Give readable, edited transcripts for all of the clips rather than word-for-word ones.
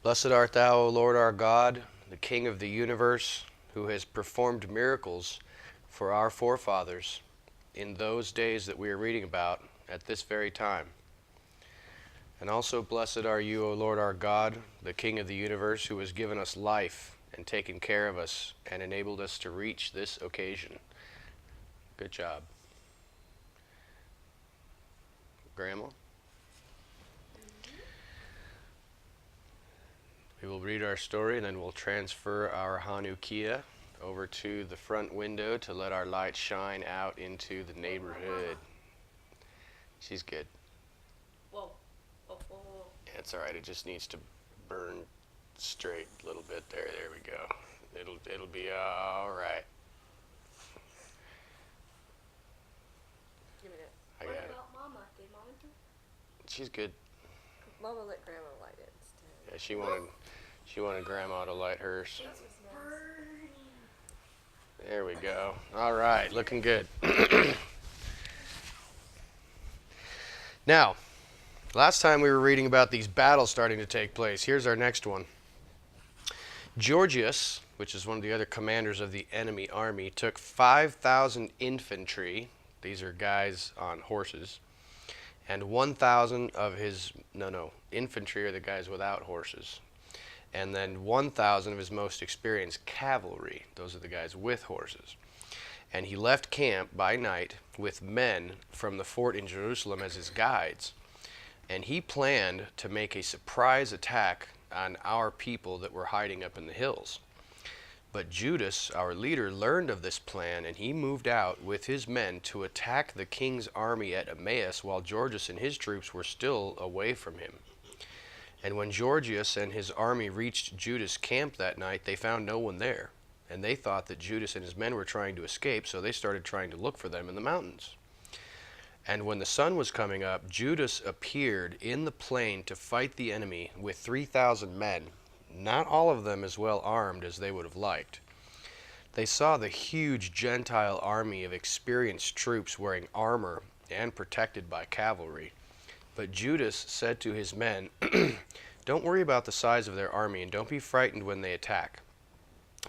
Blessed art thou, O Lord our God, the King of the universe, who has performed miracles for our forefathers in those days that we are reading about at this very time. And also blessed are you, O Lord our God, the King of the universe, who has given us life and taken care of us and enabled us to reach this occasion. Good job. Grandma? We will read our story and then we'll transfer our Hanukkah over to the front window to let our light shine out into the neighborhood. She's good. Whoa. Whoa, whoa, whoa. Yeah, it's alright. It just needs to burn straight a little bit there. There we go. It'll be alright. Give me that. I What got it. about Mama? Did Mama do? She's good. Mama let Grandma light it instead. Yeah, she wanted Grandma to light hers. That's what's nice. Burning. There we go. Alright, looking good. Now, last time we were reading about these battles starting to take place. Here's our next one. Georgius, which is one of the other commanders of the enemy army, took 5,000 infantry. These are guys on horses. And 1,000 of his, infantry are the guys without horses. And then 1,000 of his most experienced cavalry. Those are the guys with horses. And he left camp by night with men from the fort in Jerusalem as his guides. And he planned to make a surprise attack on our people that were hiding up in the hills. But Judas, our leader, learned of this plan, and he moved out with his men to attack the king's army at Emmaus while Georgius and his troops were still away from him. And when Georgius and his army reached Judas' camp that night, they found no one there. And they thought that Judas and his men were trying to escape, so they started trying to look for them in the mountains. And when the sun was coming up, Judas appeared in the plain to fight the enemy with 3,000 men, not all of them as well armed as they would have liked. They saw the huge Gentile army of experienced troops wearing armor and protected by cavalry. But Judas said to his men, "Don't worry about the size of their army and don't be frightened when they attack.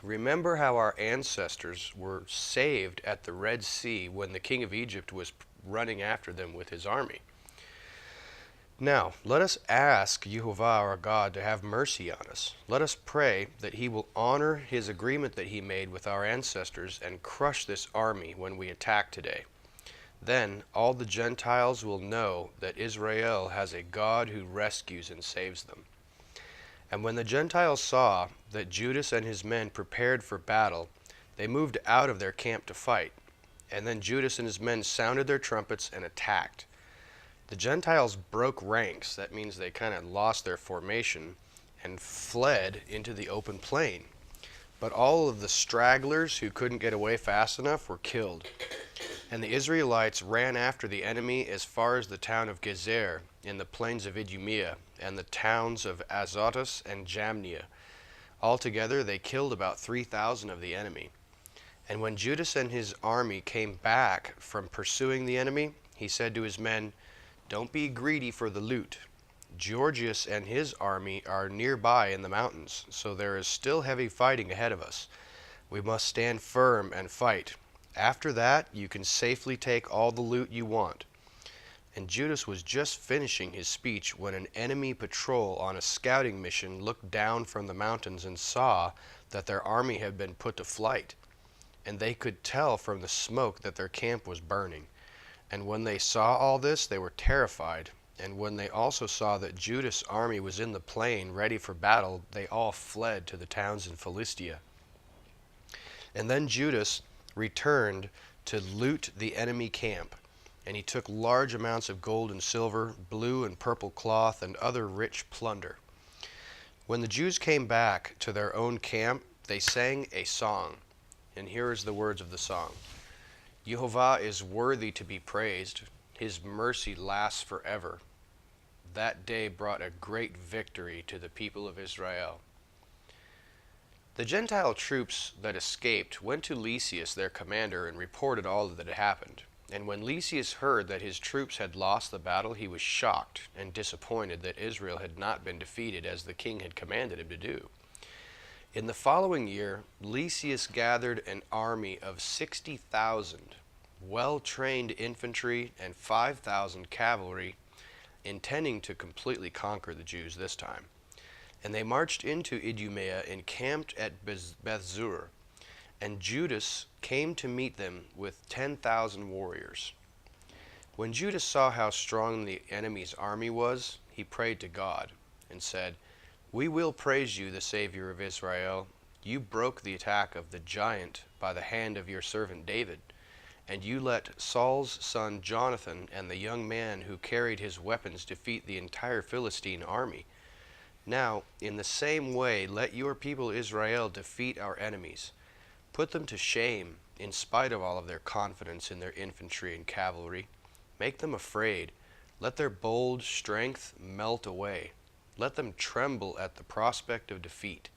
Remember how our ancestors were saved at the Red Sea when the king of Egypt was running after them with his army. Now, let us ask Yehovah our God to have mercy on us. Let us pray that he will honor his agreement that he made with our ancestors and crush this army when we attack today. Then all the Gentiles will know that Israel has a God who rescues and saves them." And when the Gentiles saw that Judas and his men prepared for battle, they moved out of their camp to fight. And then Judas and his men sounded their trumpets and attacked. The Gentiles broke ranks. That means they kind of lost their formation and fled into the open plain. But all of the stragglers who couldn't get away fast enough were killed. And the Israelites ran after the enemy as far as the town of Gezer in the plains of Idumea and the towns of Azotus and Jamnia. Altogether they killed about 3,000 of the enemy. And when Judas and his army came back from pursuing the enemy, he said to his men, "Don't be greedy for the loot. Georgius and his army are nearby in the mountains, so there is still heavy fighting ahead of us. We must stand firm and fight. After that, you can safely take all the loot you want." And Judas was just finishing his speech when an enemy patrol on a scouting mission looked down from the mountains and saw that their army had been put to flight. And they could tell from the smoke that their camp was burning. And when they saw all this, they were terrified. And when they also saw that Judas' army was in the plain ready for battle, they all fled to the towns in Philistia. And then Judas returned to loot the enemy camp. And he took large amounts of gold and silver, blue and purple cloth, and other rich plunder. When the Jews came back to their own camp, they sang a song. And here is the words of the song. "Yehovah is worthy to be praised. His mercy lasts forever. That day brought a great victory to the people of Israel." The Gentile troops that escaped went to Lysias, their commander, and reported all that had happened. And when Lysias heard that his troops had lost the battle, he was shocked and disappointed that Israel had not been defeated as the king had commanded him to do. In the following year, Lysias gathered an army of 60,000 well-trained infantry and 5,000 cavalry, intending to completely conquer the Jews this time. And they marched into Idumea and camped at Bethzur. And Judas came to meet them with 10,000 warriors. When Judas saw how strong the enemy's army was, he prayed to God and said, "We will praise you, the Savior of Israel. You broke the attack of the giant by the hand of your servant David, and you let Saul's son Jonathan and the young man who carried his weapons defeat the entire Philistine army. Now, in the same way, let your people Israel defeat our enemies. Put them to shame in spite of all of their confidence in their infantry and cavalry. Make them afraid. Let their bold strength melt away. Let them tremble at the prospect of defeat.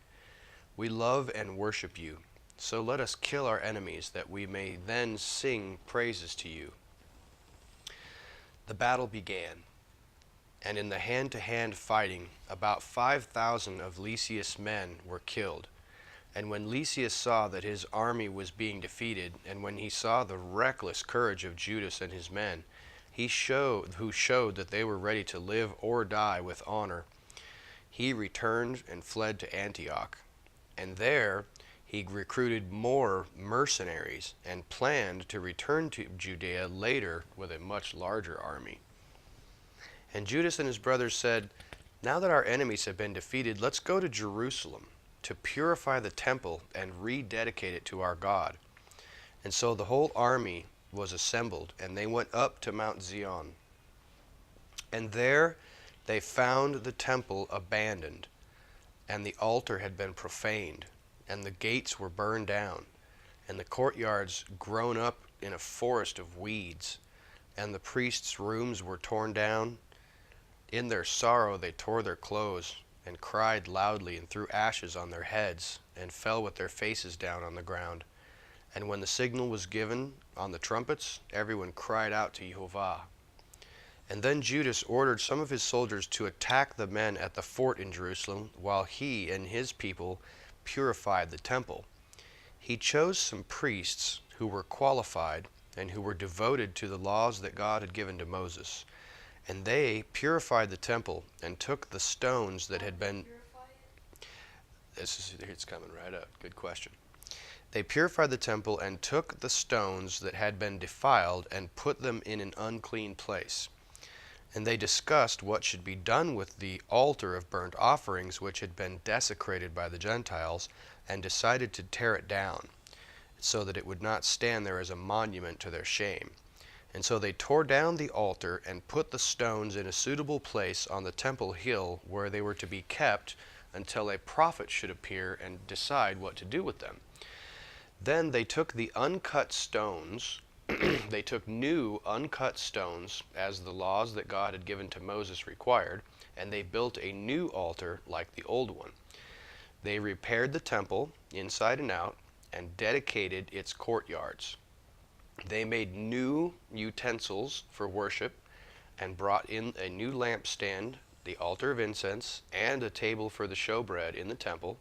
We love and worship you, so let us kill our enemies that we may then sing praises to you." The battle began, and in the hand-to-hand fighting, about 5,000 of Lysias' men were killed. And when Lysias saw that his army was being defeated, and when he saw the reckless courage of Judas and his men, who showed that they were ready to live or die with honor, he returned and fled to Antioch. And there he recruited more mercenaries and planned to return to Judea later with a much larger army. And Judas and his brothers said, "Now that our enemies have been defeated, let's go to Jerusalem to purify the temple and rededicate it to our God." And so the whole army was assembled, and they went up to Mount Zion. And there they found the temple abandoned, and the altar had been profaned, and the gates were burned down, and the courtyards grown up in a forest of weeds, and the priests' rooms were torn down. In their sorrow they tore their clothes, and cried loudly, and threw ashes on their heads, and fell with their faces down on the ground. And when the signal was given on the trumpets, everyone cried out to Yehovah. And then Judas ordered some of his soldiers to attack the men at the fort in Jerusalem, while he and his people purified the temple. He chose some priests who were qualified and who were devoted to the laws that God had given to Moses. And they purified the temple and took the stones that had been... It's coming right up. Good question. They purified the temple and took the stones that had been defiled and put them in an unclean place. And they discussed what should be done with the altar of burnt offerings which had been desecrated by the Gentiles, and decided to tear it down, so that it would not stand there as a monument to their shame. And so they tore down the altar and put the stones in a suitable place on the temple hill, where they were to be kept until a prophet should appear and decide what to do with them. Then they took the uncut stones, they took new uncut stones, as the laws that God had given to Moses required, and they built a new altar like the old one. They repaired the temple inside and out and dedicated its courtyards. They made new utensils for worship and brought in a new lampstand, the altar of incense, and a table for the showbread in the temple.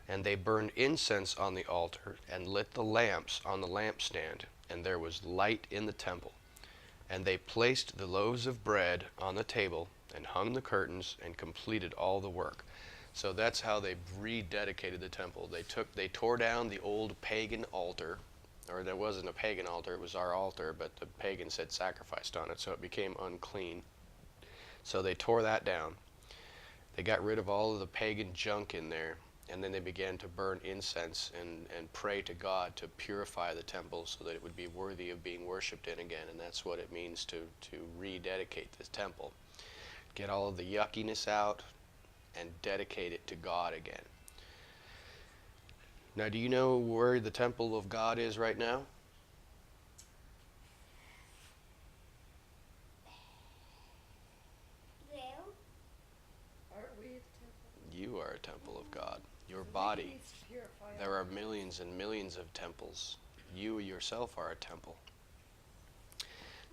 And they burned incense on the altar and lit the lamps on the lampstand, and there was light in the temple. And they placed the loaves of bread on the table and hung the curtains and completed all the work. So that's how they rededicated the temple. They tore down the old pagan altar, or there wasn't a pagan altar, it was our altar, but the pagans had sacrificed on it, so it became unclean. So they tore that down. They got rid of all of the pagan junk in there. And then they began to burn incense and pray to God to purify the temple so that it would be worthy of being worshipped in again. And that's what it means to rededicate this temple. Get all of the yuckiness out and dedicate it to God again. Now, do you know where the temple of God is right now? Aren't we the temple? You are a temple of God. Your body. There are millions and millions of temples. You yourself are a temple.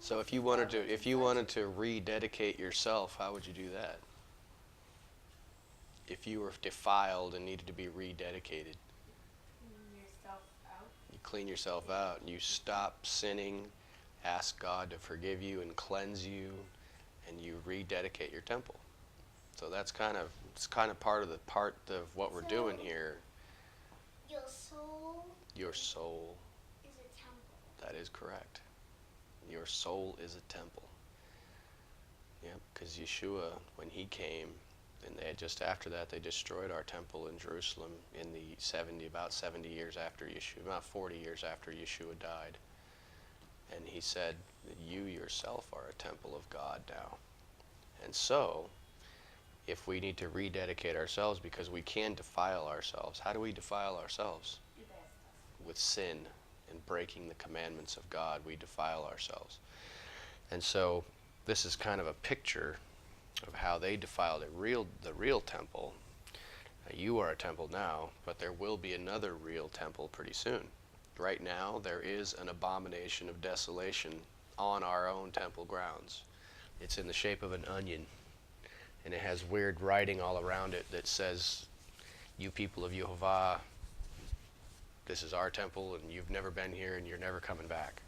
So if you wanted to rededicate yourself, how would you do that? If you were defiled and needed to be rededicated, Yourself out. you clean yourself out and you stop sinning, ask God to forgive you and cleanse you, and you rededicate your temple. So it's kind of part of what we're doing here. Your soul. Your soul. Is a temple. That is correct. Your soul is a temple. Yeah, because Yeshua, when he came, and just after that, they destroyed our temple in Jerusalem in about 70 years after Yeshua, about 40 years after Yeshua died. And he said, you yourself are a temple of God now. And so, if we need to rededicate ourselves, because we can defile ourselves, how do we defile ourselves? With sin and breaking the commandments of God, we defile ourselves. And so, this is kind of a picture of how they defiled the real temple. You are a temple now, but there will be another real temple pretty soon. Right now, there is an abomination of desolation on our own temple grounds. It's in the shape of an onion, and it has weird writing all around it that says, you people of Yehovah, this is our temple, and you've never been here, and you're never coming back.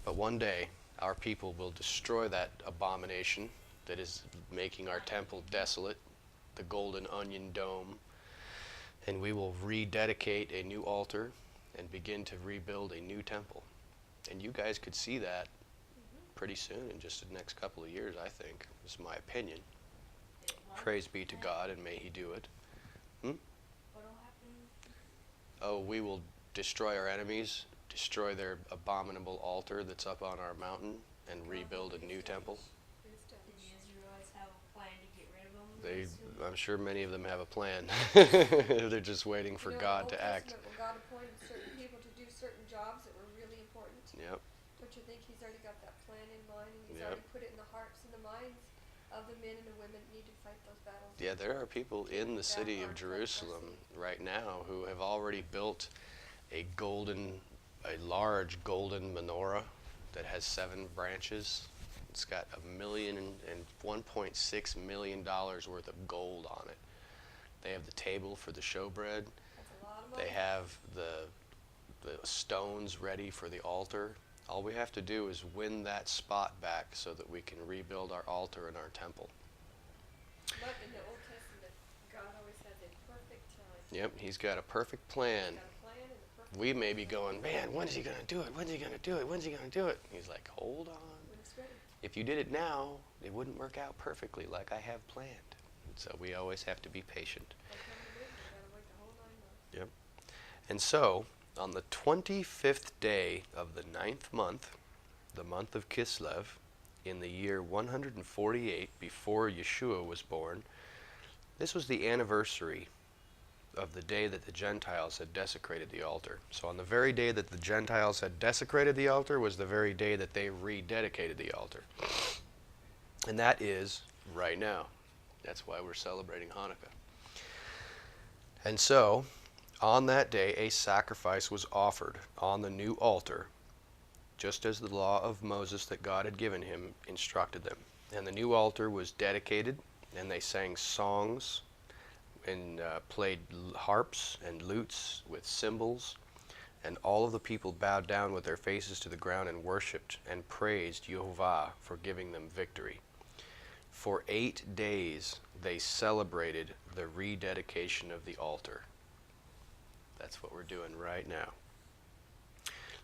But one day, our people will destroy that abomination that is making our temple desolate, the golden onion dome, and we will rededicate a new altar and begin to rebuild a new temple. And you guys could see that pretty soon, in just the next couple of years, I think. This is my opinion. Praise be to God, and may he do it. What'll happen? Oh, we will destroy our enemies, destroy their abominable altar that's up on our mountain, and rebuild a new temple. Did the Israelites have a plan to get rid of them? I'm sure many of them have a plan. They're just waiting for God to act. Well, God appointed certain people to do certain jobs that were really important. Yep. Don't you think he's already got that plan in mind, and he's Yep. already put it in the hearts and the minds of the men and the women that need to fight those battles? Yeah, there are people in the city of Jerusalem right now who have already built a large golden menorah that has 7 branches. It's got $1.6 million worth of gold on it. They have the table for the showbread. That's a lot of money. They have the stones ready for the altar. All we have to do is win that spot back so that we can rebuild our altar and our temple. But in the Old Testament, God always has a perfect time. Yep, he's got a perfect plan. He's got a plan and a perfect We may be going, man, when's he going to do it? When's he going to do it? When's he going to do it? He's like, hold on. when it's ready. If you did it now, it wouldn't work out perfectly like I have planned. So we always have to be patient. By the time it is, you gotta wait the whole 9 months. Yep. And so, on the 25th day of the 9th month, the month of Kislev, in the year 148 before Yeshua was born, this was the anniversary of the day that the Gentiles had desecrated the altar. So on the very day that the Gentiles had desecrated the altar was the very day that they rededicated the altar. And that is right now. That's why we're celebrating Hanukkah. And so, on that day, a sacrifice was offered on the new altar, just as the law of Moses that God had given him instructed them. And the new altar was dedicated, and they sang songs and played harps and lutes with cymbals, and all of the people bowed down with their faces to the ground and worshipped and praised Yehovah for giving them victory. For 8 days they celebrated the rededication of the altar. That's what we're doing right now.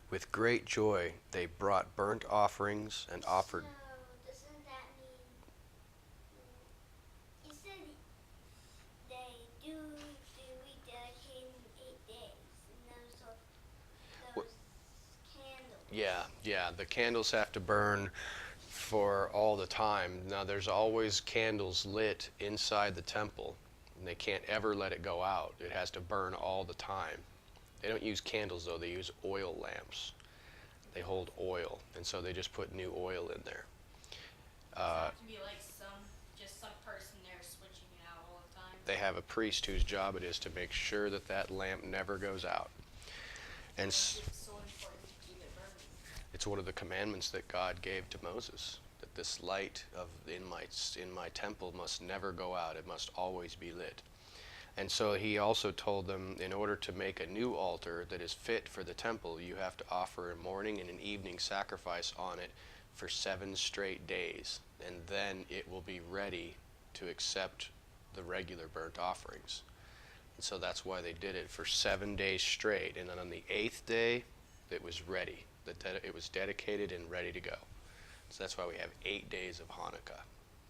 With great joy they brought burnt offerings and offered. So, doesn't that mean, you said they do rededicate in 8 days, and those candles. Yeah, the candles have to burn for all the time. Now there's always candles lit inside the temple, and they can't ever let it go out. It has to burn all the time. They don't use candles though, they use oil lamps. They hold oil, and so they just put new oil in there. Does it have to be like just some person there switching it out all the time? They have a priest whose job it is to make sure that that lamp never goes out. And It's so important to keep it burning. It's one of the commandments that God gave to Moses, that this light in my temple must never go out. It must always be lit. And so he also told them, in order to make a new altar that is fit for the temple, you have to offer a morning and an evening sacrifice on it for 7 straight days. And then it will be ready to accept the regular burnt offerings. And so that's why they did it for 7 days straight. And then on the 8th day, it was ready. It was dedicated and ready to go. So that's why we have 8 days of Hanukkah.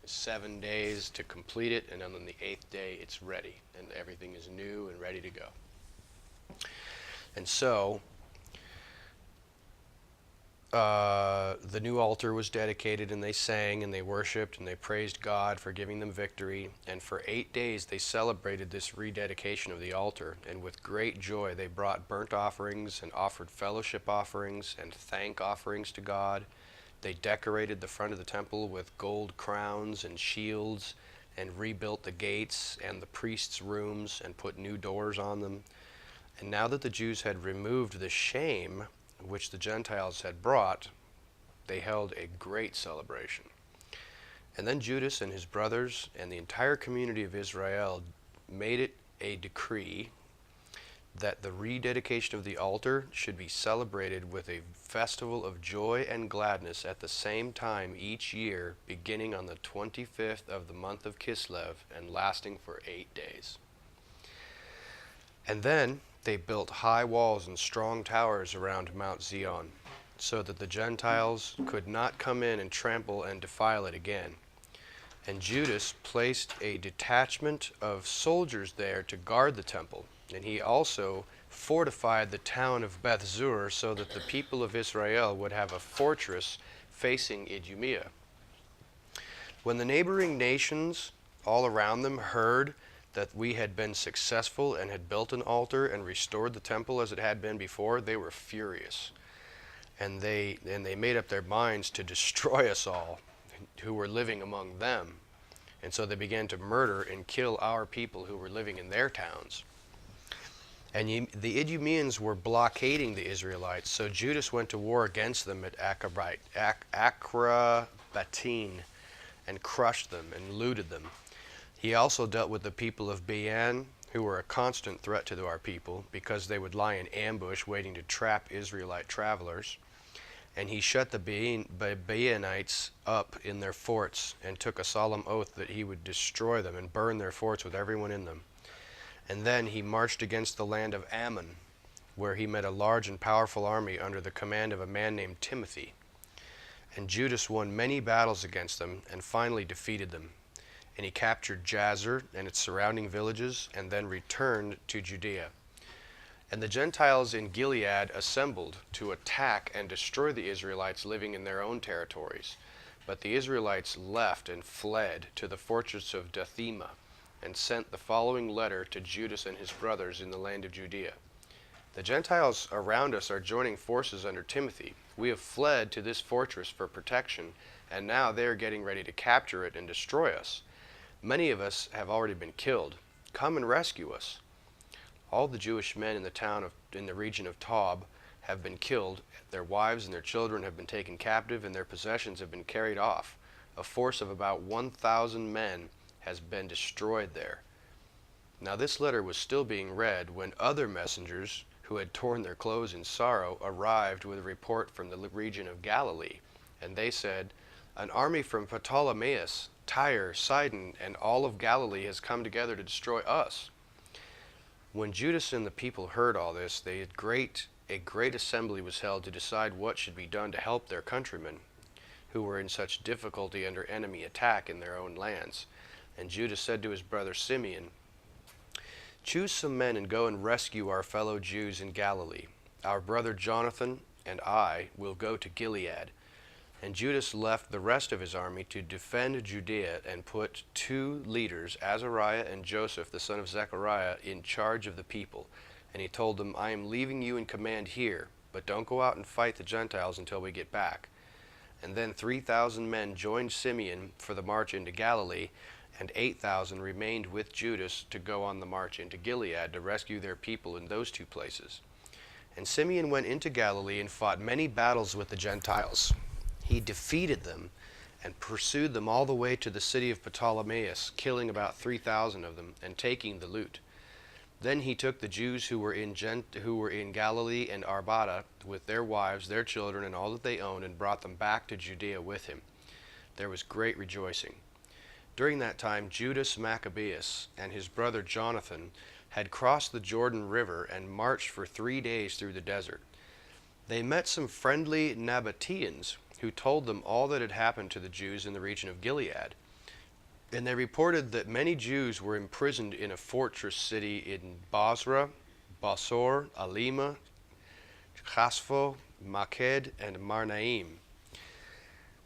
7 days to complete it, and then on the 8th day it's ready, and everything is new and ready to go. And so the new altar was dedicated, and they sang and they worshiped and they praised God for giving them victory. And for 8 days they celebrated this rededication of the altar, and with great joy they brought burnt offerings and offered fellowship offerings and thank offerings to God. They decorated the front of the temple with gold crowns and shields, and rebuilt the gates and the priests' rooms and put new doors on them. And now that the Jews had removed the shame which the Gentiles had brought, they held a great celebration. And then Judas and his brothers and the entire community of Israel made it a decree that the rededication of the altar should be celebrated with a festival of joy and gladness at the same time each year, beginning on the 25th of the month of Kislev and lasting for 8 days. And then they built high walls and strong towers around Mount Zion, so that the Gentiles could not come in and trample and defile it again. And Judas placed a detachment of soldiers there to guard the temple. And he also fortified the town of Beth-zur, so that the people of Israel would have a fortress facing Idumea. When the neighboring nations all around them heard that we had been successful and had built an altar and restored the temple as it had been before, they were furious. And they made up their minds to destroy us all who were living among them. And so they began to murder and kill our people who were living in their towns. And the Idumeans were blockading the Israelites, so Judas went to war against them at Akrabatine and crushed them and looted them. He also dealt with the people of Bean, who were a constant threat to our people, because they would lie in ambush waiting to trap Israelite travelers. And he shut the Beanites up in their forts and took a solemn oath that he would destroy them and burn their forts with everyone in them. And then he marched against the land of Ammon, where he met a large and powerful army under the command of a man named Timothy. And Judas won many battles against them and finally defeated them. And he captured Jazer and its surrounding villages and then returned to Judea. And the Gentiles in Gilead assembled to attack and destroy the Israelites living in their own territories. But the Israelites left and fled to the fortress of Dathema, and sent the following letter to Judas and his brothers in the land of Judea. The Gentiles around us are joining forces under Timothy. We have fled to this fortress for protection, and now they are getting ready to capture it and destroy us. Many of us have already been killed. Come and rescue us. All the Jewish men in the region of Tob have been killed. Their wives and their children have been taken captive, and their possessions have been carried off. A force of about 1,000 men has been destroyed there. Now this letter was still being read when other messengers who had torn their clothes in sorrow arrived with a report from the region of Galilee. And they said, "An army from Ptolemais, Tyre, Sidon, and all of Galilee has come together to destroy us." When Judas and the people heard all this, a great assembly was held to decide what should be done to help their countrymen, who were in such difficulty under enemy attack in their own lands. And Judas said to his brother Simeon, "Choose some men and go and rescue our fellow Jews in Galilee. Our brother Jonathan and I will go to Gilead." And Judas left the rest of his army to defend Judea and put 2 leaders, Azariah and Joseph, the son of Zechariah, in charge of the people. And he told them, "I am leaving you in command here, but don't go out and fight the Gentiles until we get back." And then 3,000 men joined Simeon for the march into Galilee, and 8,000 remained with Judas to go on the march into Gilead to rescue their people in those 2 places. And Simeon went into Galilee and fought many battles with the Gentiles. He defeated them and pursued them all the way to the city of Ptolemais, killing about 3,000 of them and taking the loot. Then he took the Jews who were in Galilee and Arabah with their wives, their children, and all that they owned, and brought them back to Judea with him. There was great rejoicing. During that time, Judas Maccabeus and his brother Jonathan had crossed the Jordan River and marched for 3 days through the desert. They met some friendly Nabateans who told them all that had happened to the Jews in the region of Gilead. And they reported that many Jews were imprisoned in a fortress city in Basra, Basor, Alima, Chaspho, Maked, and Marnaim,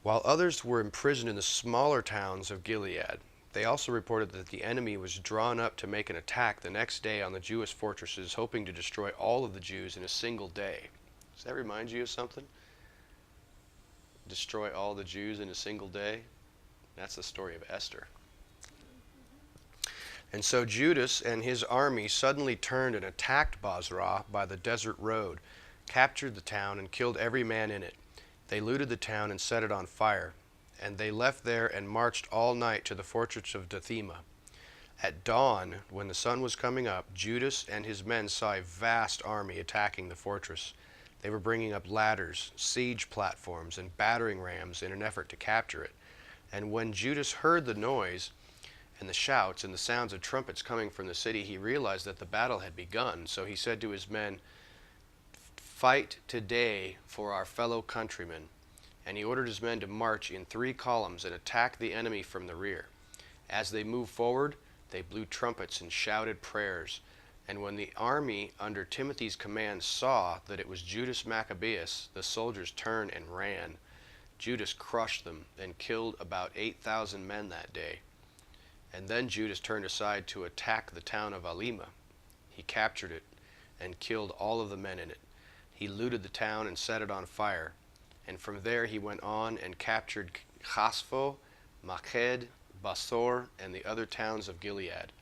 while others were imprisoned in the smaller towns of Gilead. They also reported that the enemy was drawn up to make an attack the next day on the Jewish fortresses, hoping to destroy all of the Jews in a single day. Does that remind you of something? Destroy all the Jews in a single day? That's the story of Esther. And so Judas and his army suddenly turned and attacked Basra by the desert road, captured the town, and killed every man in it. They looted the town and set it on fire. And they left there and marched all night to the fortress of Dathema. At dawn, when the sun was coming up, Judas and his men saw a vast army attacking the fortress. They were bringing up ladders, siege platforms, and battering rams in an effort to capture it. And when Judas heard the noise and the shouts and the sounds of trumpets coming from the city, he realized that the battle had begun. So he said to his men, "Fight today for our fellow countrymen." And he ordered his men to march in 3 columns and attack the enemy from the rear. As they moved forward, they blew trumpets and shouted prayers. And when the army under Timothy's command saw that it was Judas Maccabeus, the soldiers turned and ran. Judas crushed them and killed about 8,000 men that day. And then Judas turned aside to attack the town of Alima. He captured it and killed all of the men in it. He looted the town and set it on fire. And from there he went on and captured Chaspho, Maked, Basor, and the other towns of Gilead.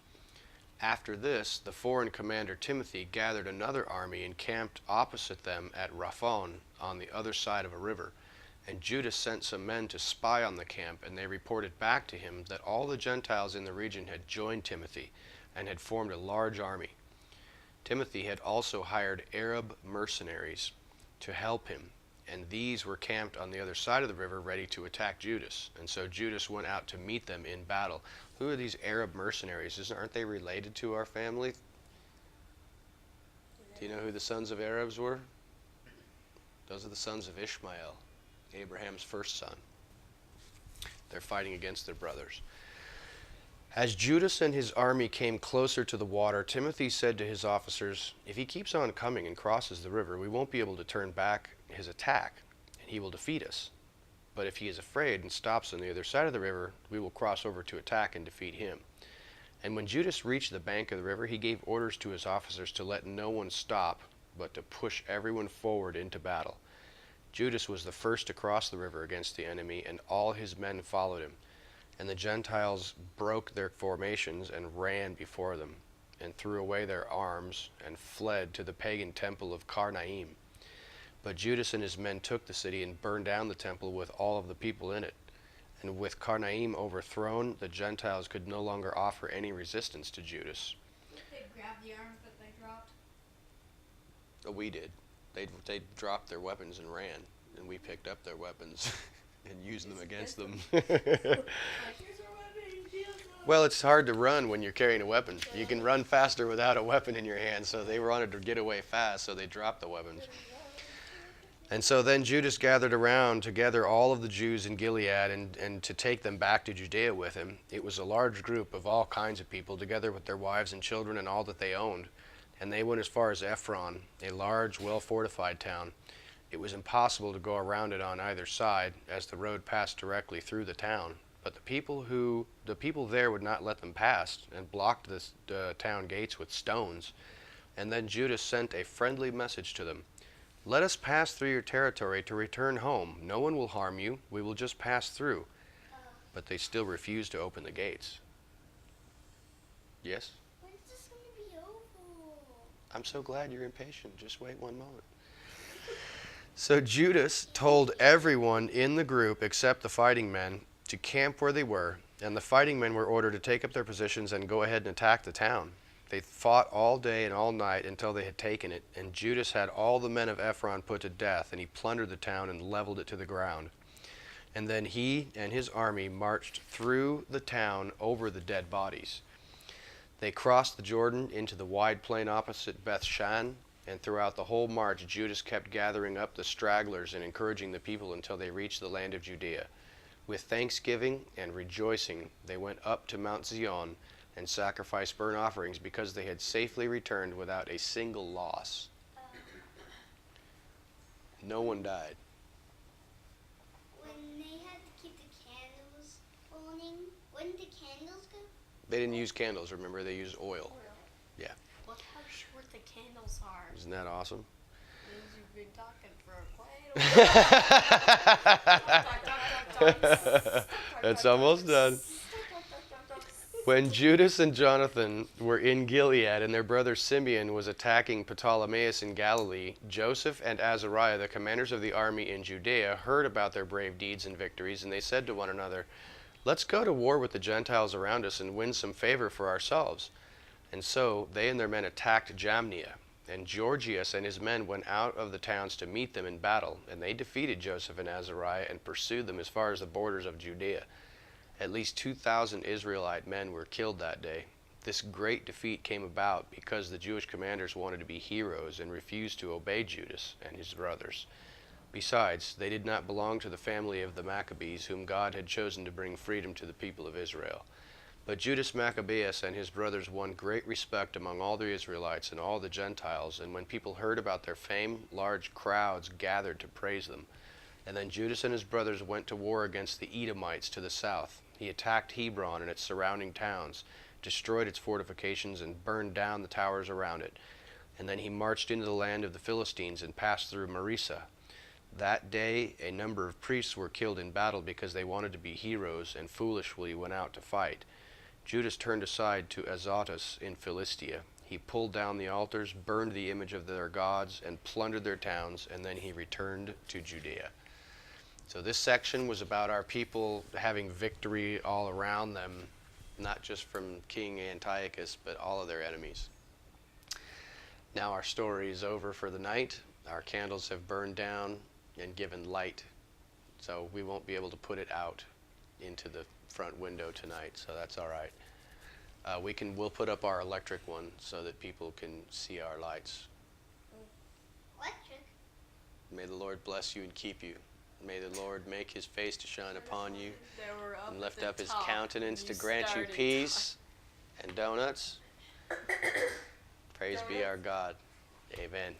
After this, the foreign commander Timothy gathered another army and camped opposite them at Raphon on the other side of a river. And Judas sent some men to spy on the camp, and they reported back to him that all the Gentiles in the region had joined Timothy and had formed a large army. Timothy had also hired Arab mercenaries to help him, and these were camped on the other side of the river ready to attack Judas. And so Judas went out to meet them in battle. Who are these Arab mercenaries? Aren't they related to our family? Do you know who the sons of Arabs were? Those are the sons of Ishmael, Abraham's first son. They're fighting against their brothers. As Judas and his army came closer to the water, Timothy said to his officers, "If he keeps on coming and crosses the river, we won't be able to turn back his attack, and he will defeat us. But if he is afraid and stops on the other side of the river, we will cross over to attack and defeat him." And when Judas reached the bank of the river, he gave orders to his officers to let no one stop, but to push everyone forward into battle. Judas was the first to cross the river against the enemy, and all his men followed him. And the Gentiles broke their formations and ran before them, and threw away their arms, and fled to the pagan temple of Karnaim. But Judas and his men took the city and burned down the temple with all of the people in it. And with Karnaim overthrown, the Gentiles could no longer offer any resistance to Judas. They grabbed the arms that they dropped. We did. They dropped their weapons and ran, and we picked up their weapons and used them against them. Like, here's our weapon, deal with them. Well, it's hard to run when you're carrying a weapon. You can run faster without a weapon in your hand, so they wanted to get away fast, so they dropped the weapons. And so then Judas gathered around together all of the Jews in Gilead and to take them back to Judea with him. It was a large group of all kinds of people, together with their wives and children and all that they owned. And they went as far as Ephron, a large, well-fortified town. It was impossible to go around it on either side, as the road passed directly through the town. But the people there would not let them pass, and blocked the town gates with stones. And then Judas sent a friendly message to them. "Let us pass through your territory to return home. No one will harm you. We will just pass through." But they still refused to open the gates. Yes? When's this going to be over? I'm so glad you're impatient. Just wait one moment. So Judas told everyone in the group except the fighting men to camp where they were, and the fighting men were ordered to take up their positions and go ahead and attack the town. They fought all day and all night until they had taken it, and Judas had all the men of Ephron put to death, and he plundered the town and leveled it to the ground. And then he and his army marched through the town over the dead bodies. They crossed the Jordan into the wide plain opposite Beth-shan, and throughout the whole march Judas kept gathering up the stragglers and encouraging the people until they reached the land of Judea. With thanksgiving and rejoicing they went up to Mount Zion and sacrificed burnt offerings because they had safely returned without a single loss. No one died. When they had to keep the candles burning, wouldn't the candles go? They didn't use candles, remember, they used oil. Yeah. Look how short the candles are. Isn't that awesome? Means you've been talking for quite a while. That's almost done. When Judas and Jonathan were in Gilead and their brother Simeon was attacking Ptolemaeus in Galilee, Joseph and Azariah, the commanders of the army in Judea, heard about their brave deeds and victories, and they said to one another, "Let's go to war with the Gentiles around us and win some favor for ourselves." And so they and their men attacked Jamnia, and Georgius and his men went out of the towns to meet them in battle, and they defeated Joseph and Azariah and pursued them as far as the borders of Judea. At least 2,000 Israelite men were killed that day. This great defeat came about because the Jewish commanders wanted to be heroes and refused to obey Judas and his brothers. Besides, they did not belong to the family of the Maccabees, whom God had chosen to bring freedom to the people of Israel. But Judas Maccabeus and his brothers won great respect among all the Israelites and all the Gentiles, and when people heard about their fame, large crowds gathered to praise them. And then Judas and his brothers went to war against the Edomites to the south. He attacked Hebron and its surrounding towns, destroyed its fortifications, and burned down the towers around it. And then he marched into the land of the Philistines and passed through Marisa. That day a number of priests were killed in battle because they wanted to be heroes and foolishly went out to fight. Judas turned aside to Azotus in Philistia. He pulled down the altars, burned the image of their gods, and plundered their towns, and then he returned to Judea. So this section was about our people having victory all around them, not just from King Antiochus, but all of their enemies. Now our story is over for the night. Our candles have burned down and given light, so we won't be able to put it out into the front window tonight, so that's all right. We'll put up our electric one so that people can see our lights. Electric. May the Lord bless you and keep you. May the Lord make his face to shine upon you and lift up his countenance to grant you peace and donuts. Praise be our God. Amen.